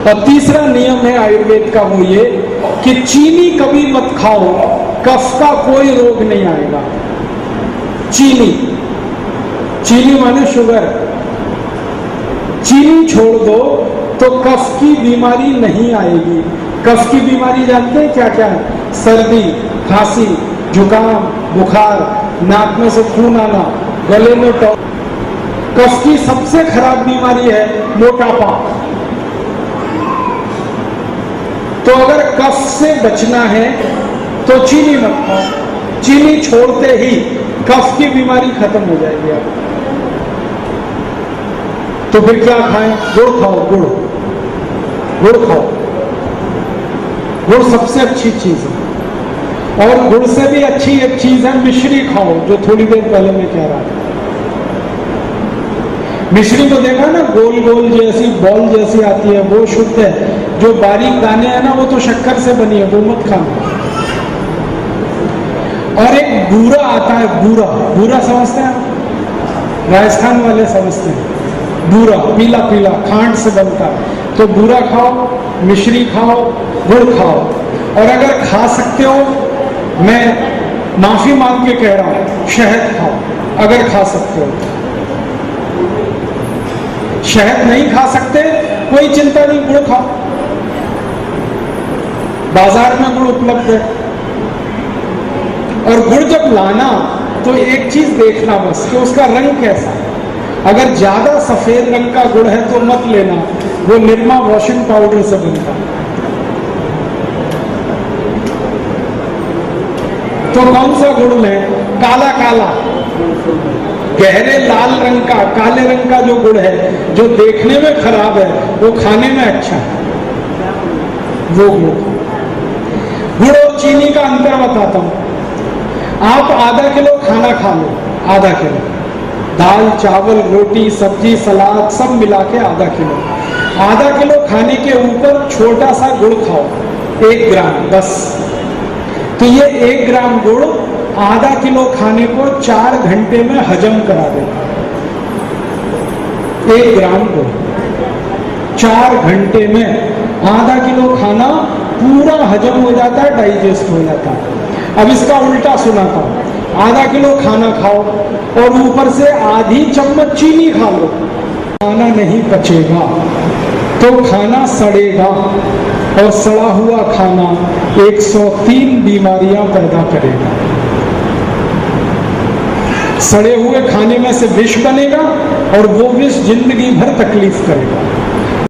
और तीसरा नियम है आयुर्वेद का, वो ये कि चीनी कभी मत खाओ, कफ का कोई रोग नहीं आएगा। चीनी, चीनी माने शुगर, चीनी छोड़ दो तो कफ की बीमारी नहीं आएगी। कफ की बीमारी जानते हैं क्या क्या है? सर्दी, खांसी, जुकाम, बुखार, नाक में से खून आना, गले में टॉ। कफ की सबसे खराब बीमारी है मोटापा। तो अगर कफ से बचना है तो चीनी मत खाओ। चीनी छोड़ते ही कफ की बीमारी खत्म हो जाएगी। आप तो फिर क्या खाएं? गुड़ खाओ, गुड़, गुड़ खाओ। गुड़ सबसे अच्छी चीज है। और गुड़ से भी अच्छी एक चीज है मिश्री खाओ, जो थोड़ी देर पहले मैं कह रहा था। मिश्री को देखा ना, गोल गोल जैसी बॉल जैसी आती है, वो शुद्ध है। जो बारीक दाने हैं ना, वो तो शक्कर से बनी है, वो मत खाना। और एक बूरा आता है, बूरा, बूरा समझते हैं? राजस्थान वाले समझते हैं। बूरा पीला पीला खांड से बनता है, तो बूरा खाओ, मिश्री खाओ, गुड़ खाओ। और अगर खा सकते हो, मैं माफी मांग के कह रहा हूं, शहद खाओ अगर खा सकते हो। शहद नहीं खा सकते, कोई चिंता नहीं, गुड़ खाओ। बाजार में गुड़ उपलब्ध है। और गुड़ जब लाना तो एक चीज देखना बस कि उसका रंग कैसा है। अगर ज्यादा सफेद रंग का गुड़ है तो मत लेना, वो निरमा वॉशिंग पाउडर से बनता है। तो कौन सा गुड़ लें? काला काला, गहरे लाल रंग का, काले रंग का जो गुड़ है, जो देखने में खराब है वो खाने में अच्छा है, वो गुड़। गुड़ और चीनी का अंतर बताता हूं। आप आधा किलो खाना खा लो, आधा किलो दाल, चावल, रोटी, सब्जी, सलाद सब मिला के आधा किलो। आधा किलो खाने के ऊपर छोटा सा गुड़ खाओ, 1 ग्राम बस। तो ये 1 ग्राम गुड़ आधा किलो खाने को 4 घंटे में हजम करा देता है। 1 ग्राम गुड़ 4 घंटे में आधा किलो खाना पूरा हजम हो जाता है, डाइजेस्ट हो जाता है। अब इसका उल्टा सुनाता हूं। आधा किलो खाना खाओ और ऊपर से आधी चम्मच चीनी खा लो, खाना नहीं पचेगा तो खाना सड़ेगा, और सड़ा हुआ खाना 103 बीमारियां पैदा करेगा। सड़े हुए खाने में से विष बनेगा और वो विष जिंदगी भर तकलीफ करेगा।